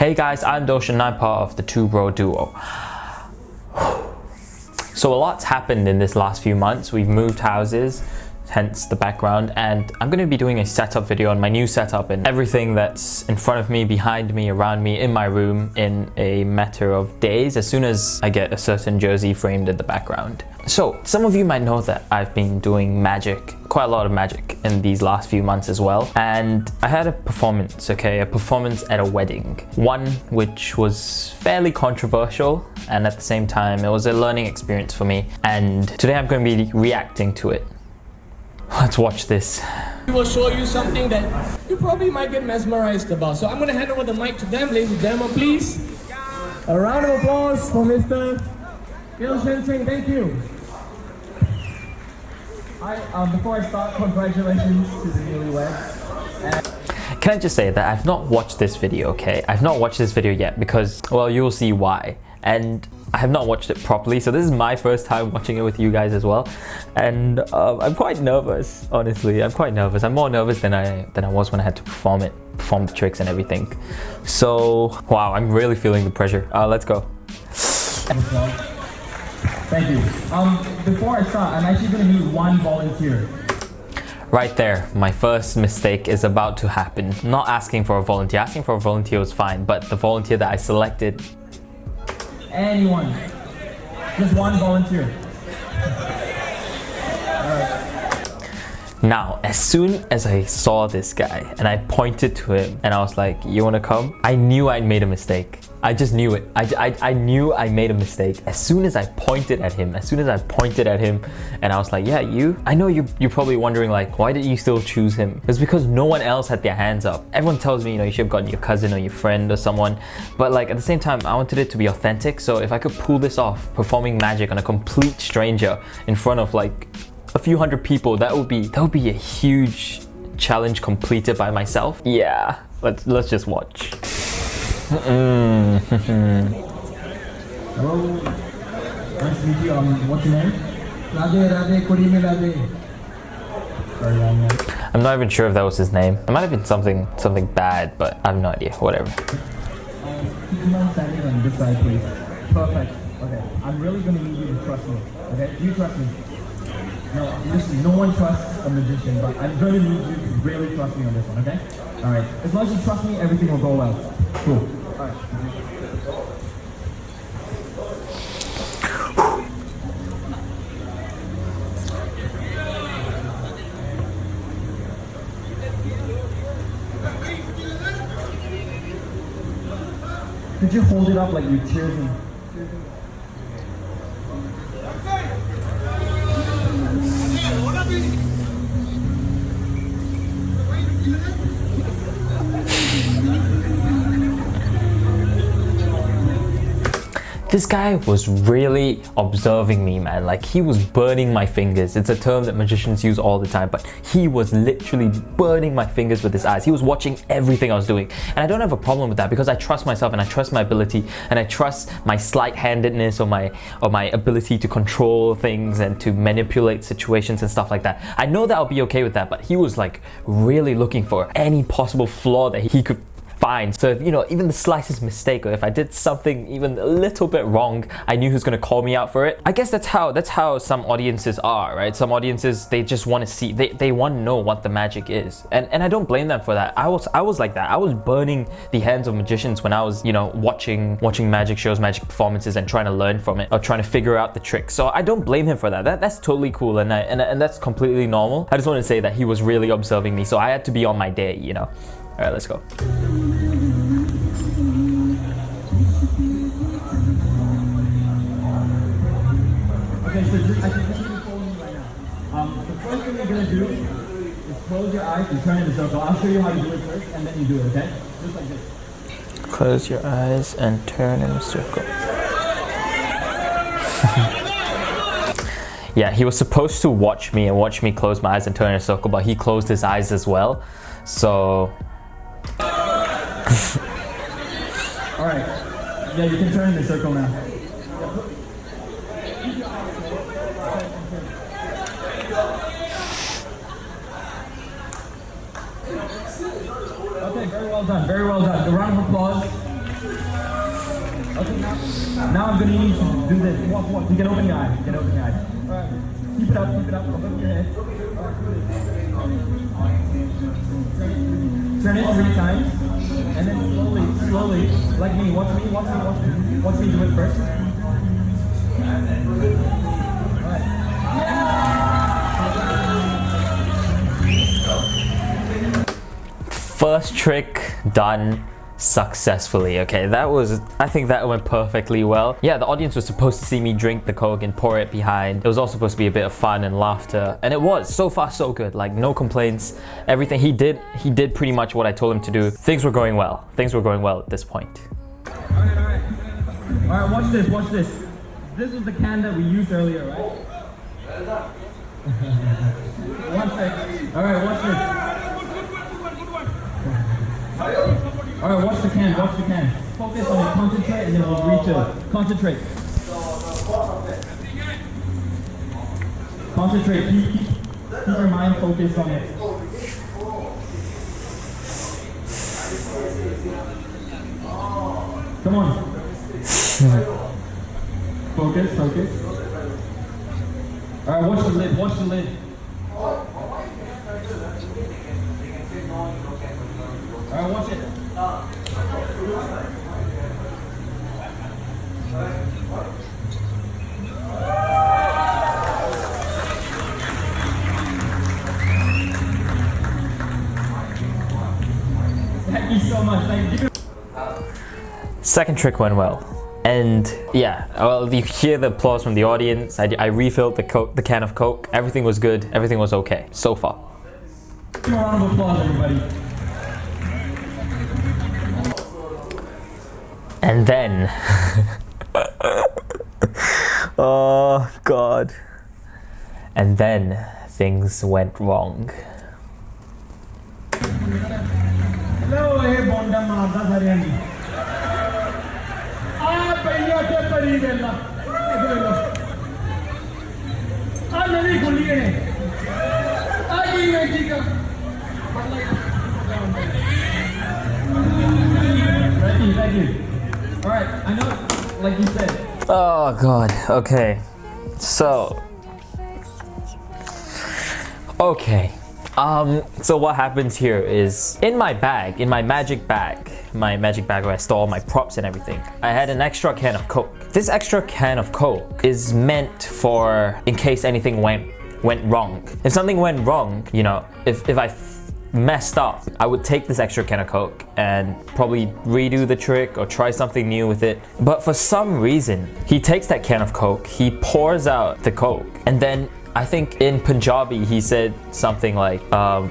Hey guys, I'm Dilshan, I'm part of the Two Bro Duo. So a lot's happened in this last few months. We've moved houses, hence the background, and I'm going to be doing a setup video on my new setup and everything that's in front of me, behind me, around me, in my room in a matter of days as soon as I get a certain jersey framed in the background. So some of you might know that I've been doing magic, quite a lot of magic in these last few months as well, and I had a performance at a wedding, one which was fairly controversial, and at the same time it was a learning experience for me, and today I'm going to be reacting to it. Let's watch this. We will show you something that you probably might get mesmerized about. So I'm going to hand over the mic to them, ladies and gentlemen, please. A round of applause for Mr. Dilshan Singh. Thank you. Before I start, congratulations to the newlyweds. Can I just say that I've not watched this video, okay? I've not watched this video yet because, well, you'll see why. And I have not watched it properly, so this is my first time watching it with you guys as well. And I'm quite nervous, honestly. I'm quite nervous. I'm more nervous than I was when I had to perform the tricks and everything. So, wow, I'm really feeling the pressure. Let's go. Thank you. Before I start, I'm actually going to need one volunteer. Right there, my first mistake is about to happen. Not asking for a volunteer. Asking for a volunteer was fine, but the volunteer that I selected... Anyone. Just one volunteer. Now, as soon as I saw this guy and I pointed to him and I was like, you wanna come? I knew I'd made a mistake. I just knew it. I knew I made a mistake. As soon as I pointed at him and I was like, yeah, you? I know you're probably wondering like, why did you still choose him? It's because no one else had their hands up. Everyone tells me, you know, you should have gotten your cousin or your friend or someone. But like at the same time, I wanted it to be authentic. So if I could pull this off, performing magic on a complete stranger in front of like a few hundred people, that would be a huge challenge completed by myself. Yeah, let's just watch. Hello, nice to meet you. What's your name? Radhe, Radhe. Very long name. I'm not even sure if that was his name. It might have been something bad, but I have no idea. Whatever. Keep your mind standing on this side, please. Perfect. Okay, I'm really going to need you to trust me. Okay, do you trust me? No, listen, no one trusts a magician, but I'm going to need you to really trust me on this one, okay? Alright, as long as you trust me, everything will go well. Cool. Alright. Could you hold it up like you're cheering? This guy was really observing me, man. Like, he was burning my fingers. It's a term that magicians use all the time, but he was literally burning my fingers with his eyes. He was watching everything I was doing. And I don't have a problem with that because I trust myself and I trust my ability and I trust my sleight-handedness or my ability to control things and to manipulate situations and stuff like that. I know that I'll be okay with that, but he was like really looking for any possible flaw that he could find. So if, you know, even the slightest mistake, or if I did something even a little bit wrong, I knew he was gonna call me out for it. I guess that's how some audiences are, right? Some audiences, they just want to see, they want to know what the magic is, and I don't blame them for that. I was like that. I was burning the hands of magicians when I was, you know, watching magic shows, magic performances, and trying to learn from it or trying to figure out the tricks. So I don't blame him for that. That's totally cool, and that's completely normal. I just want to say that he was really observing me, so I had to be on my day, you know. All right, let's go. Okay, so I can tell you following me right now. The first thing you're gonna do is close your eyes and turn in a circle. I'll show you how to do it first, and then you do it, okay? Just like this. Close your eyes and turn in a circle. Yeah, he was supposed to watch me close my eyes and turn in a circle, but he closed his eyes as well. So... Alright. Yeah, you can turn in the circle now. Okay, very well done, very well done. A round of applause. Okay, now I'm gonna need you to do this. Walk. You can open your eyes. You can open your eyes. Alright. Keep it up. Above your head. Turn it 3 times. And then slowly, like me. Watch me do it first. First trick done successfully. Okay, I think that went perfectly well. Yeah, the audience was supposed to see me drink the Coke and pour it behind. It was all supposed to be a bit of fun and laughter, and it was. So far so good. Like, no complaints. Everything he did pretty much what I told him to do. Things were going well at this point. Alright, watch this. This is the can that we used earlier, right? One sec. Alright, watch this. Alright, watch the can. Focus on it, concentrate, and then we'll refill. Concentrate. Keep your mind focused on it. Come on. Focus. Alright, watch the lid. Alright, watch it. Thank you so much. Thank you. Second trick went well. And yeah, well, you hear the applause from the audience. I refilled the can of Coke. Everything was good. Everything was okay so far. Give a round of applause, everybody. And then, oh God. And then things went wrong. Hello, hey, Bonda Mada Haryani. Ah, paiya ke pari vela. Ah, nahi khuli hai. Ah, ye magic ka. Thank you. Alright, I know, like you said. Oh God, okay. So what happens here is in my magic bag where I store all my props and everything, I had an extra can of Coke. This extra can of Coke is meant for in case anything went wrong. If something went wrong, you know, if I messed up, I would take this extra can of Coke and probably redo the trick or try something new with it. But for some reason, he takes that can of Coke, he pours out the Coke, and then I think in Punjabi he said something like,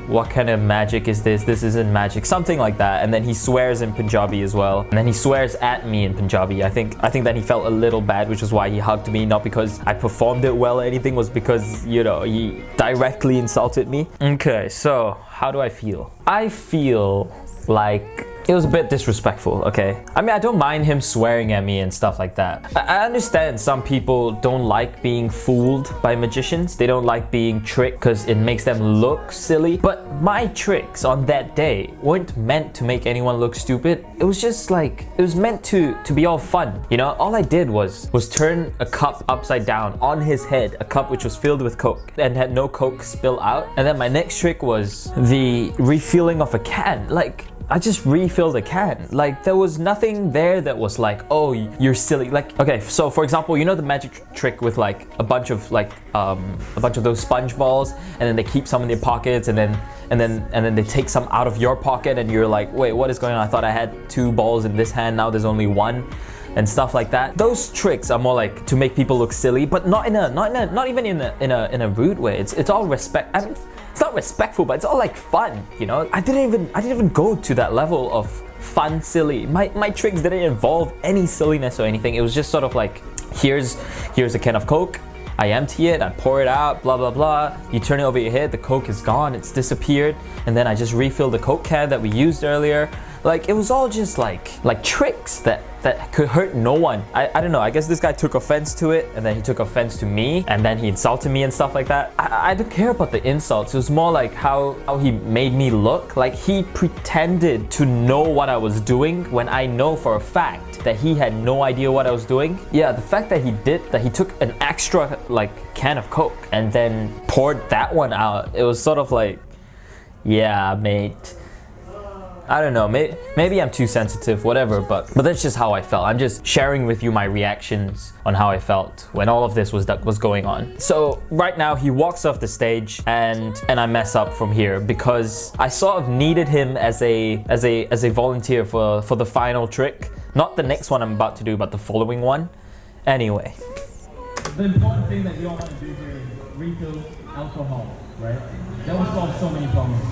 what kind of magic is this? This isn't magic, something like that. And then he swears in Punjabi as well. And then he swears at me in Punjabi. I think that he felt a little bad, which is why he hugged me, not because I performed it well or anything, was because, you know, he directly insulted me. Okay, so how do I feel? I feel like it was a bit disrespectful, okay? I mean, I don't mind him swearing at me and stuff like that. I understand some people don't like being fooled by magicians. They don't like being tricked because it makes them look silly. But my tricks on that day weren't meant to make anyone look stupid. It was just like, it was meant to be all fun. You know, all I did was turn a cup upside down on his head, a cup which was filled with Coke and had no Coke spill out. And then my next trick was the refilling of a can. Like, I just refilled a can. Like, there was nothing there that was like, oh, you're silly. Like, okay, so for example, you know the magic trick with like a bunch of those sponge balls, and then they keep some in their pockets, and then they take some out of your pocket, and you're like, wait, what is going on? I thought I had 2 balls in this hand, now there's only 1, and stuff like that. Those tricks are more like to make people look silly, but not even in a rude way. It's all respect. I mean, it's not respectful, but it's all like fun, you know? I didn't even go to that level of fun, silly. My tricks didn't involve any silliness or anything. It was just sort of like, here's a can of Coke, I empty it, I pour it out, blah, blah, blah. You turn it over your head, the Coke is gone, it's disappeared. And then I just refill the Coke can that we used earlier. Like it was all just like tricks that could hurt no one. I don't know, I guess this guy took offense to it, and then he took offense to me, and then he insulted me and stuff like that. I don't care about the insults. It was more like how he made me look. Like he pretended to know what I was doing when I know for a fact that he had no idea what I was doing. Yeah, the fact that he took an extra like can of Coke and then poured that one out, it was sort of like, yeah, mate. I don't know, maybe I'm too sensitive, whatever, but that's just how I felt. I'm just sharing with you my reactions on how I felt when all of this was going on. So right now he walks off the stage and I mess up from here because I sort of needed him as a volunteer for the final trick. Not the next one I'm about to do, but the following one. Anyway. The important thing that you all want to do here is refill alcohol, right? That will solve so many problems.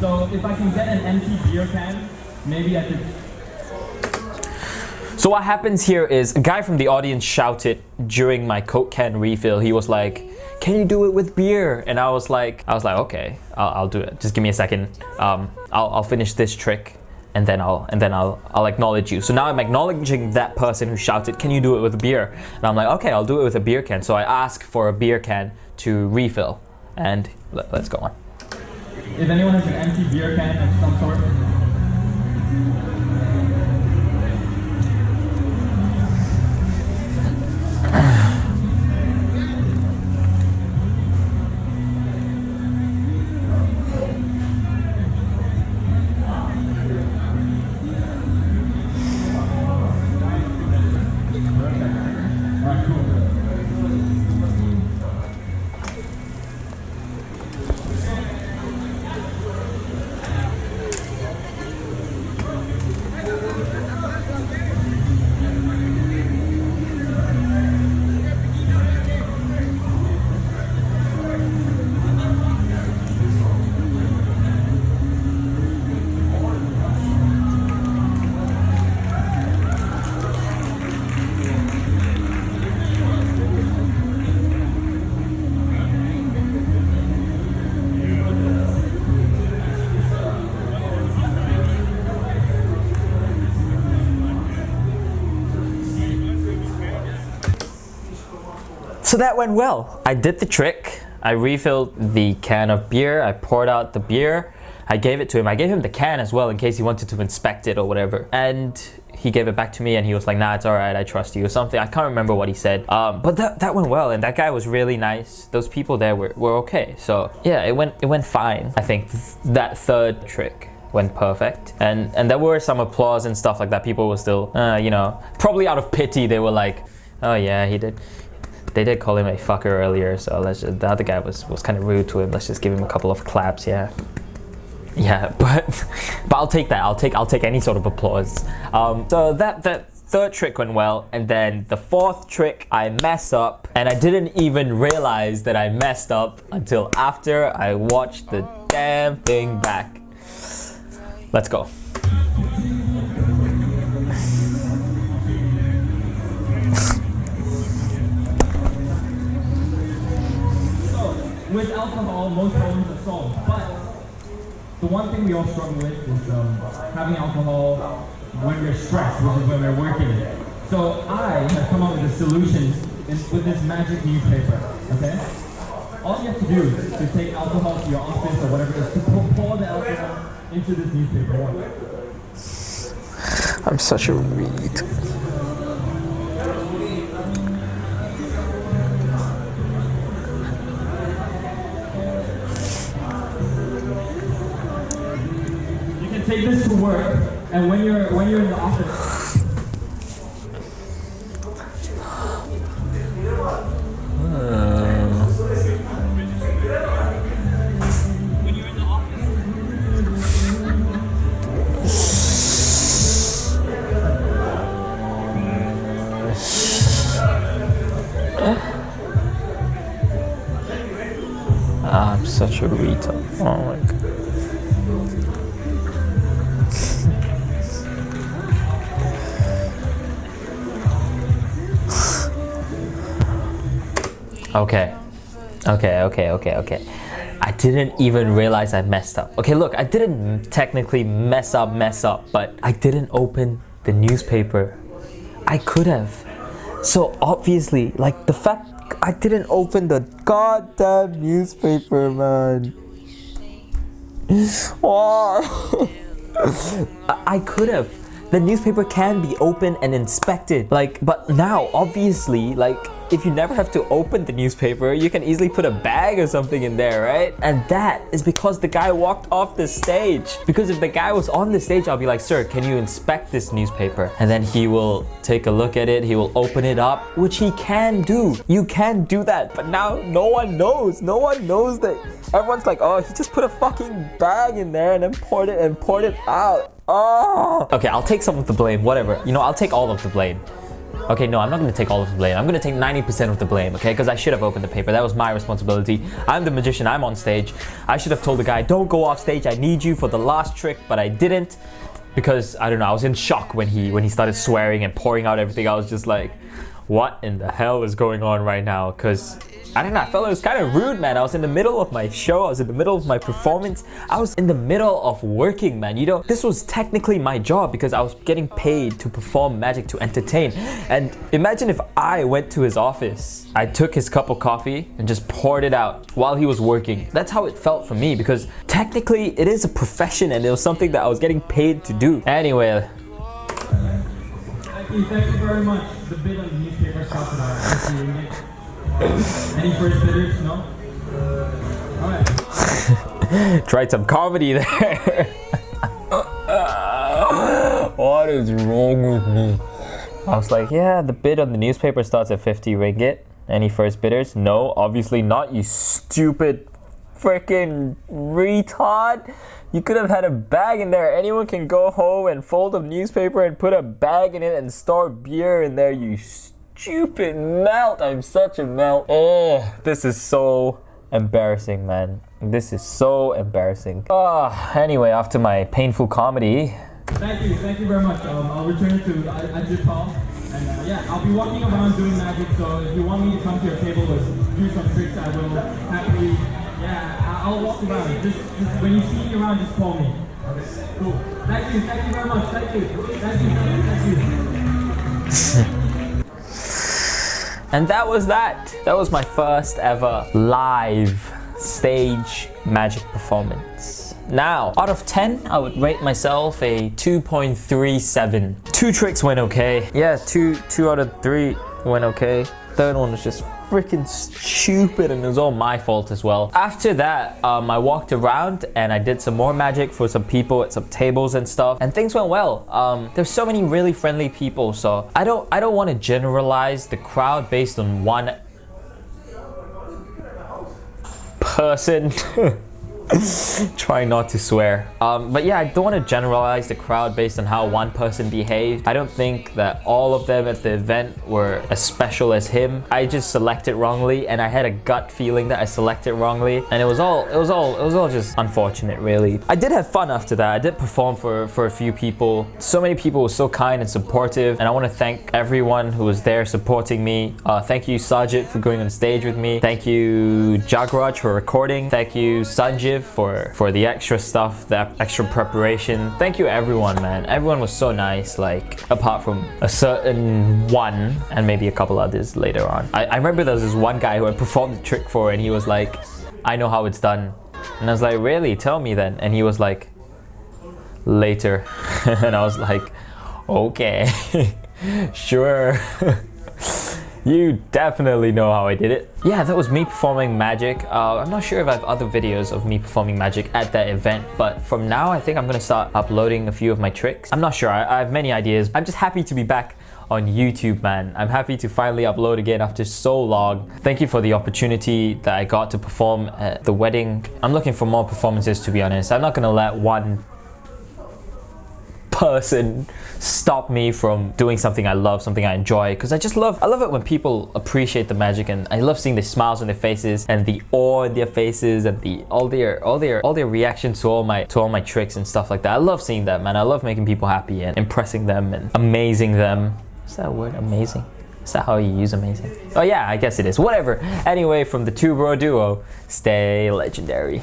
So if I can get an empty beer can, maybe I could... So what happens here is a guy from the audience shouted during my Coke can refill. He was like, "Can you do it with beer?" And I was like, okay, I'll do it. Just give me a second. I'll finish this trick and then I'll acknowledge you. So now I'm acknowledging that person who shouted, "Can you do it with beer?" And I'm like, okay, I'll do it with a beer can. So I ask for a beer can to refill, and let's go on. If anyone has an empty beer can of some sort. So that went well. I did the trick. I refilled the can of beer. I poured out the beer. I gave it to him. I gave him the can as well in case he wanted to inspect it or whatever. And he gave it back to me and he was like, "Nah, it's all right. I trust you," or something. I can't remember what he said. But that went well, and that guy was really nice. Those people there were okay. So yeah, it went fine. I think that third trick went perfect, and there were some applause and stuff like that. People were still, you know, probably out of pity, they were like, "Oh yeah, he did." They did call him a fucker earlier, so the other guy was kind of rude to him. Let's just give him a couple of claps, yeah. Yeah, but I'll take that. I'll take any sort of applause. So that third trick went well, and then the fourth trick I mess up, and I didn't even realize that I messed up until after I watched the damn thing back. Let's go. With alcohol, most problems are solved, but the one thing we all struggle with is having alcohol when we're stressed, which is when we're working. So I have come up with a solution with this magic newspaper, okay? All you have to do is to take alcohol to your office or whatever it is, to pour the alcohol into this newspaper. I'm such a reed. Take this to work, and when you're in the office. When you're in the I'm such a retard. Oh my god. Okay. didn't even realize I messed up. Okay, look, I didn't technically mess up, but I didn't open the newspaper. I could have. So obviously, like the fact I didn't open the goddamn newspaper, man. Oh. I could have. The newspaper can be opened and inspected. Like, but now, obviously, like, if you never have to open the newspaper, you can easily put a bag or something in there, right? And that is because the guy walked off the stage. Because if the guy was on the stage, I'll be like, sir, can you inspect this newspaper? And then he will take a look at it, he will open it up, which he can do. You can do that, but now no one knows. No one knows that. Everyone's like, oh, he just put a fucking bag in there and then poured it out. Oh. Okay, I'll take some of the blame, whatever. You know, I'll take all of the blame. Okay, no, I'm not gonna take all of the blame. I'm gonna take 90% of the blame, okay? Because I should have opened the paper. That was my responsibility. I'm the magician, I'm on stage. I should have told the guy, don't go off stage, I need you for the last trick, but I didn't. Because, I don't know, I was in shock when he started swearing and pouring out everything. I was just like, what in the hell is going on right now? Because I don't know, I felt it was kind of rude, man. I was in the middle of my show, I was in the middle of my performance, I was in the middle of working, man. You know, this was technically my job because I was getting paid to perform magic, to entertain. And imagine if I went to his office, I took his cup of coffee and just poured it out while he was working. That's how it felt for me because technically it is a profession and it was something that I was getting paid to do. Anyway. Thank you very much. The bid on the newspaper started out. Any first bidders? No? Alright. Tried some comedy there. What is wrong with me? I was like, yeah, the bid on the newspaper starts at 50 ringgit. Any first bidders? No, obviously not, you stupid freaking retard. You could have had a bag in there. Anyone can go home and fold a newspaper and put a bag in it and store beer in there, you stupid melt. I'm such a melt. Oh, this is so embarrassing, man. This is so embarrassing. Anyway, after my painful comedy. Thank you very much. I'll return to Ajit. And yeah, I'll be walking around doing magic, so if you want me to come to your table and do some tricks, I will happily. Yeah, I'll walk around. Just when you see me around, just call me. Okay, cool. Thank you very much. Thank you. And that was that. That was my first ever live stage magic performance. Now, out of 10, I would rate myself a 2.37. 2 tricks went okay. Yeah, two out of 3 went okay. Third one was just freaking stupid and it was all my fault as well. After that, I walked around and I did some more magic for some people at some tables and stuff, and things went well. There's so many really friendly people, so I don't want to generalize the crowd based on one person. Try not to swear. But yeah, I don't want to generalize the crowd based on how one person behaved. I don't think that all of them at the event were as special as him. I just selected wrongly and I had a gut feeling that I selected wrongly, and it was all just unfortunate, really. I did have fun after that. I did perform for a few people. So many people were so kind and supportive, and I want to thank everyone who was there supporting me. Thank you Sajid for going on stage with me. Thank you Jagraj for recording. Thank you Sanjiv for the extra stuff, the extra preparation. Thank you everyone, man. Everyone was so nice, like apart from a certain one and maybe a couple others later on. I remember there was this one guy who I performed the trick for and he was like, I know how it's done. And I was like, really? Tell me then. And he was like, later. And I was like, okay, sure. You definitely know how I did it. Yeah, that was me performing magic. I'm not sure if I have other videos of me performing magic at that event, but from now I think I'm gonna start uploading a few of my tricks. I'm not sure, I have many ideas. I'm just happy to be back on YouTube, man. I'm happy to finally upload again after so long. Thank you for the opportunity that I got to perform at the wedding. I'm looking for more performances, to be honest. I'm not gonna let one person stop me from doing something I love, something I enjoy, because I love it when people appreciate the magic, and I love seeing the smiles on their faces and the awe in their faces and all their reactions to all my tricks and stuff like that. I love seeing that, man. I love making people happy and impressing them and amazing them. Is that a word? Amazing? Is that how you use amazing? Oh yeah, I guess it is. Whatever. Anyway, from the two bro duo, stay legendary.